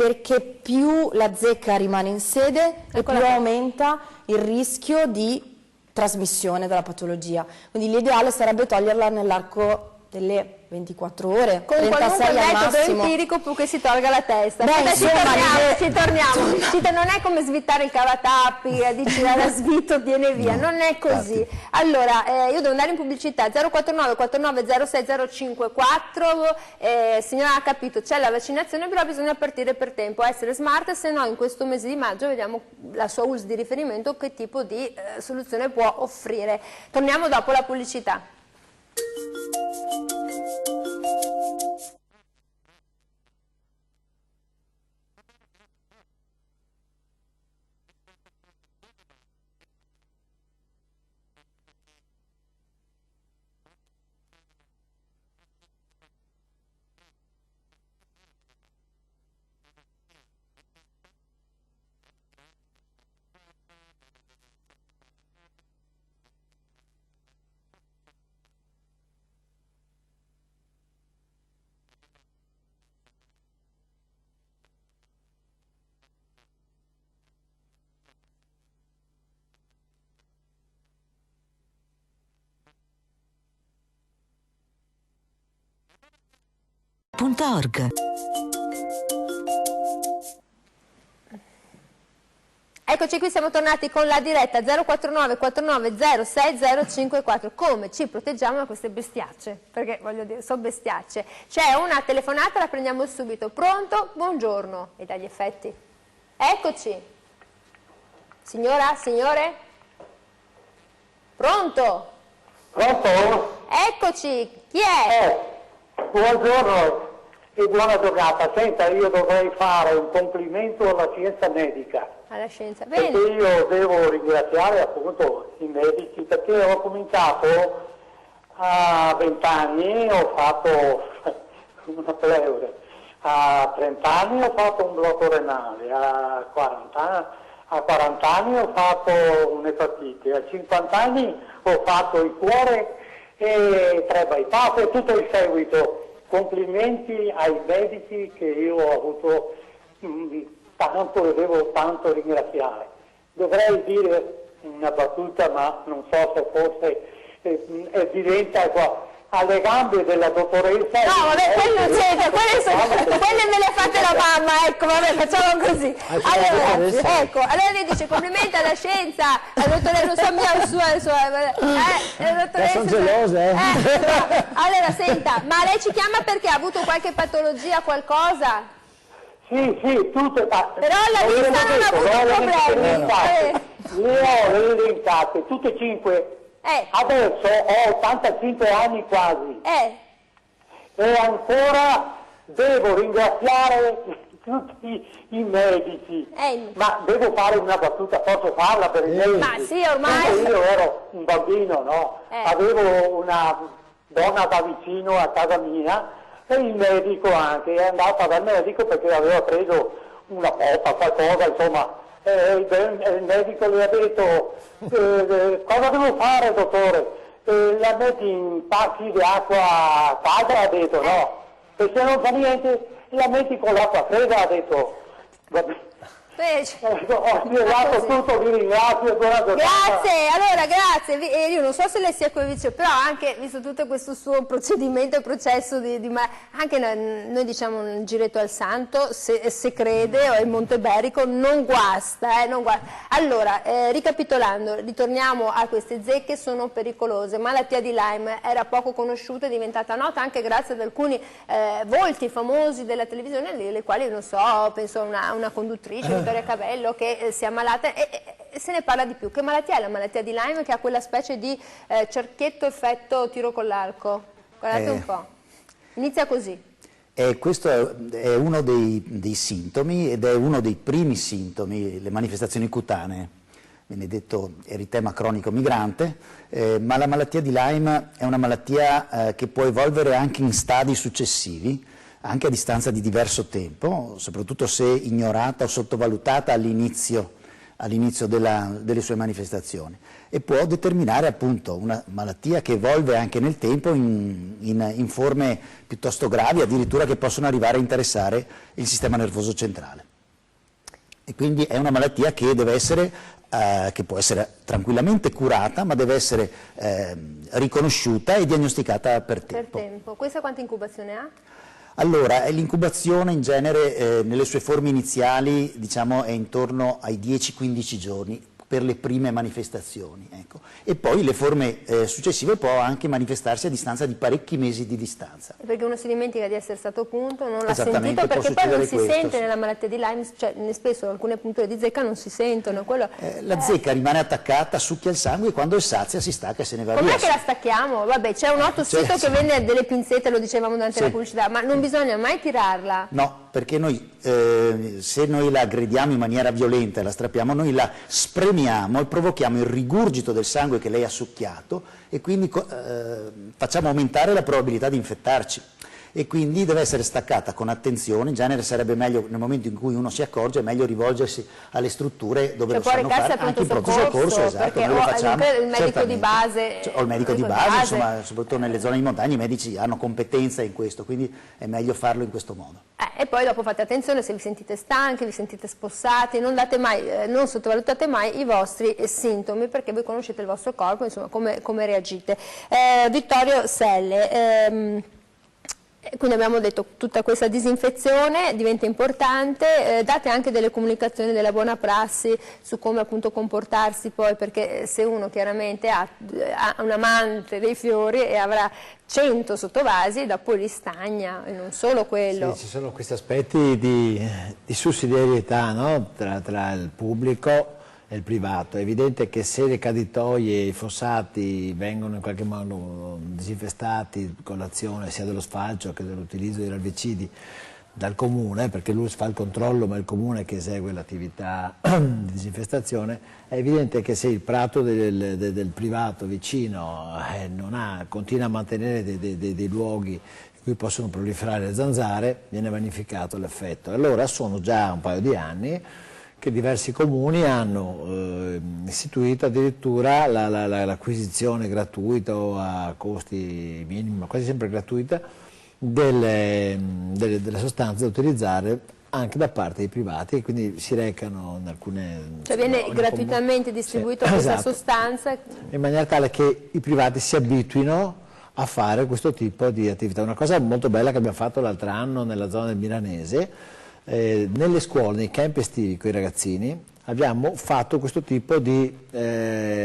più la zecca rimane in sede e più aumenta il rischio di trasmissione della patologia, quindi l'ideale sarebbe toglierla nell'arco delle 24 ore, Con 36 qualunque al metodo massimo. empirico più che si tolga la testa. Beh, Aspetta, insomma, ci torniamo. Non è come svittare il cavatappi, dici la svito, viene via, non è così. Allora, io devo andare in pubblicità, 049 49 06 054, signora ha capito, c'è la vaccinazione, però bisogna partire per tempo, essere smart, se no in questo mese di maggio vediamo la sua ULSS di riferimento che tipo di soluzione può offrire. Torniamo dopo la pubblicità. www.ecocicli.org. Eccoci qui, siamo tornati con la diretta 049 49 06 054. Come ci proteggiamo da queste bestiacce? Perché voglio dire, sono bestiacce. C'è una telefonata, la prendiamo subito. Pronto? Buongiorno. E dagli effetti. Eccoci. Signora? Signore? Pronto? Pronto? Eccoci. Chi è? Buongiorno e buona giornata. Senta, io dovrei fare un complimento alla scienza medica. Alla scienza. Perché Bene. io devo ringraziare appunto i medici, perché ho cominciato a 20 anni, ho fatto una pleure, a 30 anni ho fatto un blocco renale, a 40 anni ho fatto un'epatite, a 50 anni ho fatto il cuore e 3 bypass e tutto il seguito. Complimenti ai medici che io ho avuto tanto e devo tanto ringraziare. Dovrei dire una battuta, ma non so se forse diventa qua. Alle gambe della dottoressa... No, vabbè, quello c'entra, quelle me le ha fatte la mamma, ecco, vabbè, facciamo così. Allora, ecco, allora lei dice complimenti alla scienza, alla dottoressa, non so mia, il suo, dottoressa... Sono gelose, Allora, senta, ma lei ci chiama perché ha avuto qualche patologia, qualcosa? Sì, tutte... Però alla vista non ha avuto problemi. Le ho le dentate, tutte e 5. Adesso ho 85 anni quasi e ancora devo ringraziare tutti i medici, ma devo fare una battuta, posso farla per il medico? Ma sì, ormai... Io ero un bambino, no? Avevo una donna da vicino a casa mia e il medico anche, è andata dal medico perché aveva preso una poppa, qualcosa, insomma. Il medico le ha detto cosa devo fare, dottore? La metti in pacchi di acqua calda, ha detto, no? E se non fa niente la metti con l'acqua fredda, ha detto. Vabbè. Ho spiegato tutto, vi ringrazio. Grazie, allora grazie. Io non so se lei sia qui vicino, però anche visto tutto questo suo procedimento e processo anche noi diciamo un giretto al santo, se crede, o il Monteberico non guasta, non guasta. Allora, ricapitolando, ritorniamo a queste zecche, sono pericolose. Malattia di Lyme era poco conosciuta, è diventata nota anche grazie ad alcuni volti famosi della televisione, le quali non so, penso a una conduttrice, Vittoria Cabello, che si è ammalata e se ne parla di più. Che malattia è la malattia di Lyme, che ha quella specie di cerchietto effetto tiro con l'arco? Guardate un po', inizia così. Questo è uno dei sintomi ed è uno dei primi sintomi, le manifestazioni cutanee, viene detto eritema cronico migrante, ma la malattia di Lyme è una malattia che può evolvere anche in stadi successivi, anche a distanza di diverso tempo, soprattutto se ignorata o sottovalutata all'inizio delle sue manifestazioni, e può determinare appunto una malattia che evolve anche nel tempo in forme piuttosto gravi, addirittura che possono arrivare a interessare il sistema nervoso centrale. E quindi è una malattia che deve essere, che può essere tranquillamente curata, ma deve essere riconosciuta e diagnosticata per tempo. Questa quanta incubazione ha? Allora, l'incubazione in genere nelle sue forme iniziali diciamo, è intorno ai 10-15 giorni per le prime manifestazioni, ecco. E poi le forme successive può anche manifestarsi a distanza di parecchi mesi di distanza. Perché uno si dimentica di essere stato punto, non l'ha sentito, perché poi non si sente nella malattia di Lyme, cioè spesso alcune punture di zecca non si sentono. La zecca rimane attaccata, succhia il sangue e quando è sazia si stacca e se ne va via. Com'è che la stacchiamo? Vabbè, c'è un noto sito che vende delle pinzette, lo dicevamo durante la pubblicità, ma non bisogna mai tirarla. No, perché noi se noi la aggrediamo in maniera violenta e la strappiamo, noi la spremiamo e provochiamo il rigurgito del sangue che lei ha succhiato e quindi facciamo aumentare la probabilità di infettarci. E quindi deve essere staccata con attenzione. In genere sarebbe meglio, nel momento in cui uno si accorge, è meglio rivolgersi alle strutture dove lo sanno fare, anche il pronto soccorso, esatto, noi lo facciamo, il medico di base, o il medico di base, insomma, soprattutto nelle zone di montagna i medici hanno competenza in questo, quindi è meglio farlo in questo modo. E poi dopo fate attenzione se vi sentite stanchi, vi sentite spossati, non sottovalutate mai i vostri sintomi, perché voi conoscete il vostro corpo, insomma, come reagite. Vittorio Selle, Quindi abbiamo detto tutta questa disinfezione diventa importante, date anche delle comunicazioni della buona prassi su come appunto comportarsi poi, perché se uno chiaramente ha un amante dei fiori e avrà 100 sottovasi, dopo li stagna, e non solo quello. Sì, ci sono questi aspetti di sussidiarietà, no? tra il pubblico e il privato. È evidente che se le caditoie e i fossati vengono in qualche modo disinfestati con l'azione sia dello sfalcio che dell'utilizzo di erbicidi dal comune, perché lui fa il controllo ma è il comune che esegue l'attività di disinfestazione, è evidente che se il prato del privato vicino continua a mantenere dei luoghi in cui possono proliferare le zanzare, viene vanificato l'effetto. Allora sono già un paio di anni che diversi comuni hanno istituito addirittura l'acquisizione gratuita o a costi minimi, ma quasi sempre gratuita, delle sostanze da utilizzare anche da parte dei privati, e quindi si recano in alcune... Cioè viene gratuitamente distribuita questa sostanza? In maniera tale che i privati si abituino a fare questo tipo di attività. Una cosa molto bella che abbiamo fatto l'altro anno nella zona del Milanese, nelle scuole, nei campi estivi con i ragazzini, abbiamo fatto questo tipo di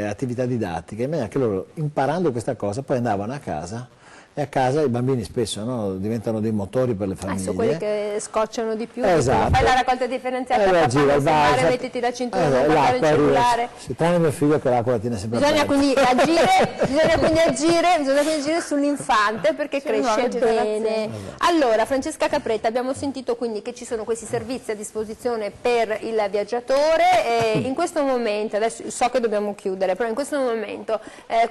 attività didattica, in maniera che loro, imparando questa cosa, poi andavano a casa, e a casa i bambini spesso diventano dei motori per le famiglie. Sono quelli che scocciano di più, esatto. Fai la raccolta differenziata, papà, mettiti la cintura, non portare il cellulare. Si tranne mio figlio che l'acqua la tiene sempre bisogna aperta. quindi agire sull'infante perché cresce bene. Allora, Francesca Capretta, abbiamo sentito quindi che ci sono questi servizi a disposizione per il viaggiatore, e in questo momento, adesso so che dobbiamo chiudere, però in questo momento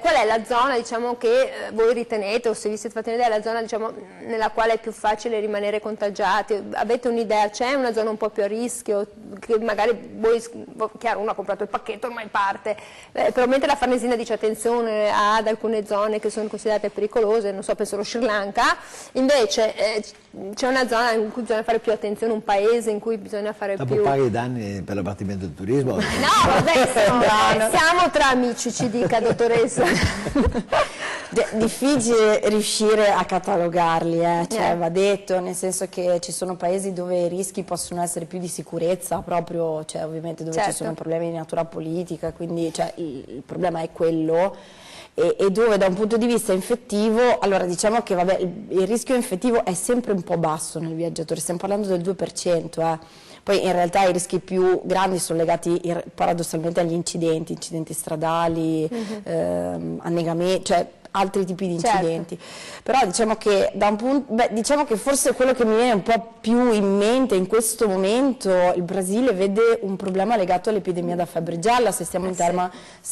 qual è la zona, diciamo, che voi ritenete, o se vi siete fatti un'idea, la zona, diciamo, nella quale è più facile rimanere contagiati? Avete un'idea? C'è una zona un po' più a rischio, che magari voi, chiaro, uno ha comprato il pacchetto, ormai parte, però mentre la Farnesina dice attenzione ad alcune zone che sono considerate pericolose, non so, penso allo Sri Lanka, invece c'è una zona in cui bisogna fare più attenzione, un paese in cui bisogna fare Dopo più... paghi i danni per l'abbattimento del turismo? No, vabbè, siamo tra amici, ci dica, dottoressa. Difficile riuscire a catalogarli, cioè, va detto, nel senso che ci sono paesi dove i rischi possono essere più di sicurezza, proprio, cioè, ovviamente dove ci sono problemi di natura politica, quindi cioè, il problema è quello, e dove da un punto di vista infettivo, allora diciamo che vabbè, il rischio infettivo è sempre un po' basso nel viaggiatore, stiamo parlando del 2%, Poi in realtà i rischi più grandi sono legati paradossalmente agli incidenti stradali, annegamenti, cioè altri tipi di incidenti. Però diciamo che diciamo che forse quello che mi viene un po' più in mente in questo momento, il Brasile vede un problema legato all'epidemia da febbre gialla, se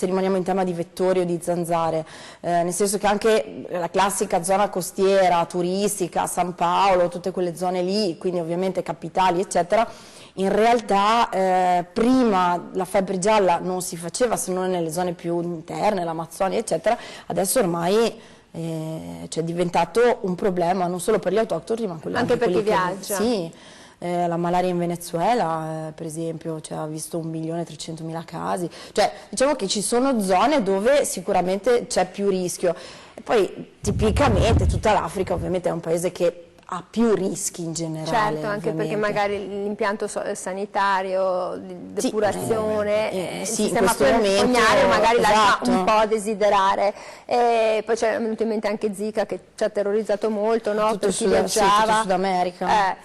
rimaniamo in tema di vettori o di zanzare, nel senso che anche la classica zona costiera, turistica, San Paolo, tutte quelle zone lì, quindi ovviamente capitali eccetera, in realtà prima la febbre gialla non si faceva se non nelle zone più interne, l'Amazzonia eccetera, adesso ormai è diventato un problema non solo per gli autoctoni ma anche per chi viaggia. Sì, la malaria in Venezuela per esempio ha visto 1.300.000 casi, cioè diciamo che ci sono zone dove sicuramente c'è più rischio, e poi tipicamente tutta l'Africa ovviamente è un paese che ha più rischi in generale. Certo, anche perché magari l'impianto sanitario, di depurazione, il sistema fognario magari lascia un po' a desiderare. E poi c'è venuto in mente anche Zika che ci ha terrorizzato molto, no? Per chi viaggiava. Tutto Sud America.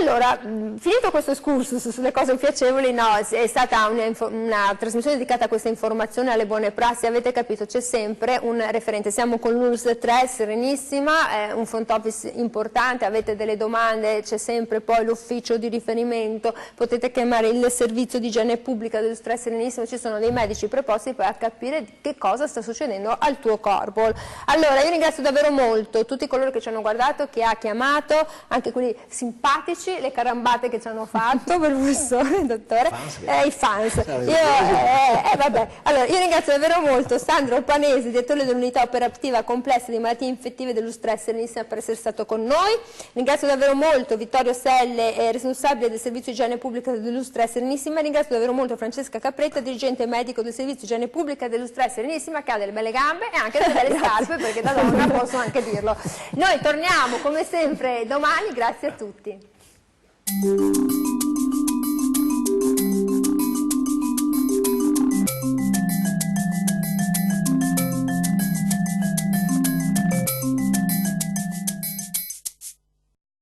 Allora, finito questo excursus sulle cose piacevoli, è stata una trasmissione dedicata a questa informazione, alle buone prassi, avete capito, c'è sempre un referente, siamo con l'ULSS 3, serenissima, un front office importante, avete delle domande, c'è sempre poi l'ufficio di riferimento, potete chiamare il servizio di igiene pubblica dell'ULSS 3 serenissimo, ci sono dei medici preposti poi a capire che cosa sta succedendo al tuo corpo. Allora, io ringrazio davvero molto tutti coloro che ci hanno guardato, chi ha chiamato, anche quelli simpatici, simpatici, le carambate che ci hanno fatto, professore, dottore, i fans. Vabbè. Allora, io ringrazio davvero molto Sandro Panesi, direttore dell'unità operativa complessa di malattie infettive dello stress, serenissima, per essere stato con noi. Ringrazio davvero molto Vittorio Selle, responsabile del servizio igiene pubblica dello stress, serenissima. Ringrazio davvero molto Francesca Capretta, dirigente medico del servizio igiene pubblica dello stress, serenissima, che ha delle belle gambe e anche delle belle scarpe, perché da donna posso anche dirlo. Noi torniamo come sempre domani, grazie a tutti.